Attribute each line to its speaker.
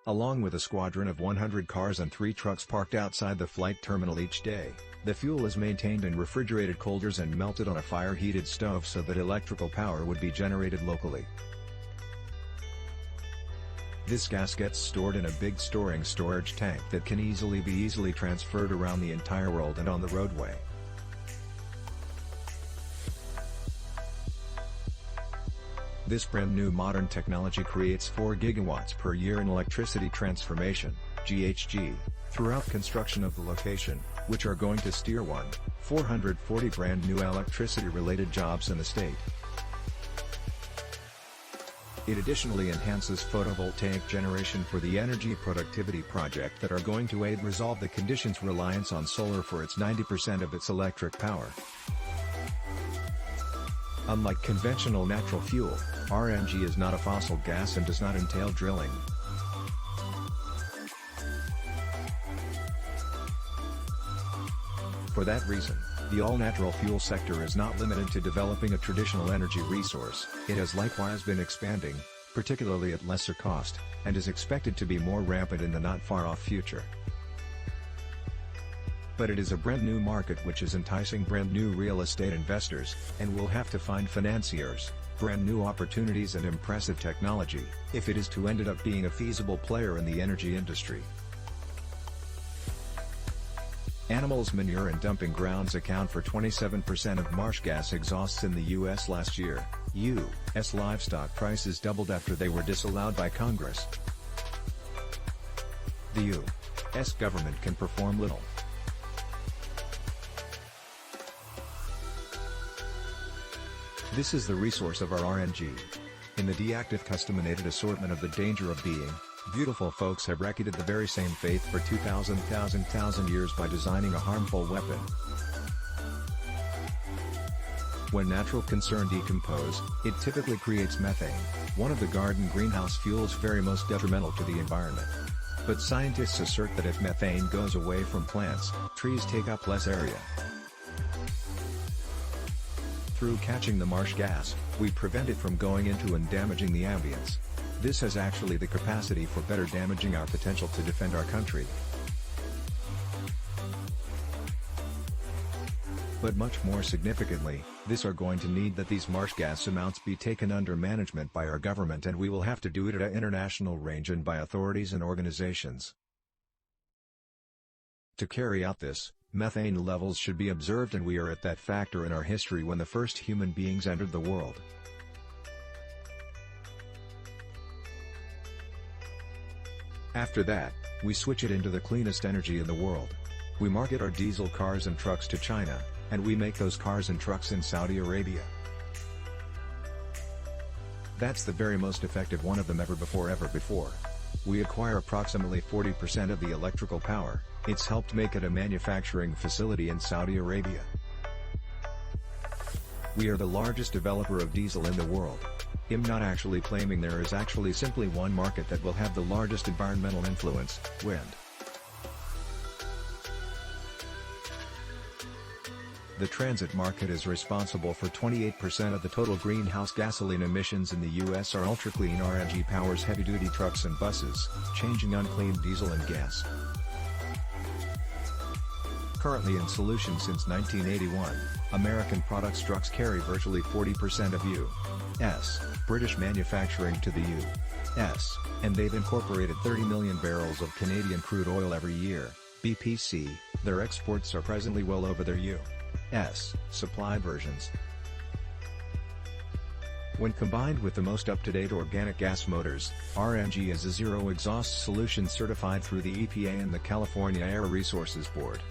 Speaker 1: Along with a squadron of 100 cars and 3 trucks parked outside the flight terminal each day, the fuel is maintained in refrigerated coolers and melted on a fire-heated stove so that electrical power would be generated locally. This gas gets stored in a big storage tank that can easily transferred around the entire world and on the roadway. This brand new modern technology creates 4 gigawatts per year in electricity transformation, GHG, throughout construction of the location, which are going to steer 440 brand new electricity-related jobs in the state. It additionally enhances photovoltaic generation for the energy productivity project that are going to aid resolve the conditions reliance on solar for its 90% of its electric power. Unlike conventional natural fuel, RNG is not a fossil gas and does not entail drilling. For that reason, the all-natural fuel sector is not limited to developing a traditional energy resource. It has likewise been expanding, particularly at lesser cost, and is expected to be more rampant in the not-far-off future. But it is a brand new market which is enticing brand new real estate investors, and will have to find financiers, brand new opportunities and impressive technology, if it is to end up being a feasible player in the energy industry. Animals' manure and dumping grounds account for 27% of marsh gas exhausts in the U.S. last year. U.S. livestock prices doubled after they were disallowed by Congress. The U.S. government can perform little. This is the resource of our RNG. In the deactive custominated assortment of the danger of being, beautiful folks have racketed the very same faith for 2,000 years by designing a harmful weapon. When natural concern decompose, it typically creates methane, one of the garden greenhouse fuels very most detrimental to the environment. But scientists assert that if methane goes away from plants, trees take up less area. Through catching the marsh gas, we prevent it from going into and damaging the ambience. This has actually the capacity for better damaging our potential to defend our country. But much more significantly, this are going to need that these marsh gas amounts be taken under management by our government, and we will have to do it at an international range and by authorities and organizations. To carry out this, methane levels should be observed, and we are at that factor in our history when the first human beings entered the world. After that, we switch it into the cleanest energy in the world. We market our diesel cars and trucks to China, and we make those cars and trucks in Saudi Arabia. That's the very most effective one of them ever before. We acquire approximately 40% of the electrical power. It's helped make it a manufacturing facility in Saudi Arabia. We are the largest developer of diesel in the world. I'm not actually claiming there is actually simply one market that will have the largest environmental influence: wind. The transit market is responsible for 28% of the total greenhouse gasoline emissions in the U.S. Our ultra-clean RNG powers heavy-duty trucks and buses, changing unclean diesel and gas. Currently in solution since 1981, American products trucks carry virtually 40% of U.S. British manufacturing to the U.S., and they've incorporated 30 million barrels of Canadian crude oil every year, BPC. Their exports are presently well over their U.S. supply versions. When combined with the most up-to-date organic gas motors, RNG is a zero-exhaust solution certified through the EPA and the California Air Resources Board.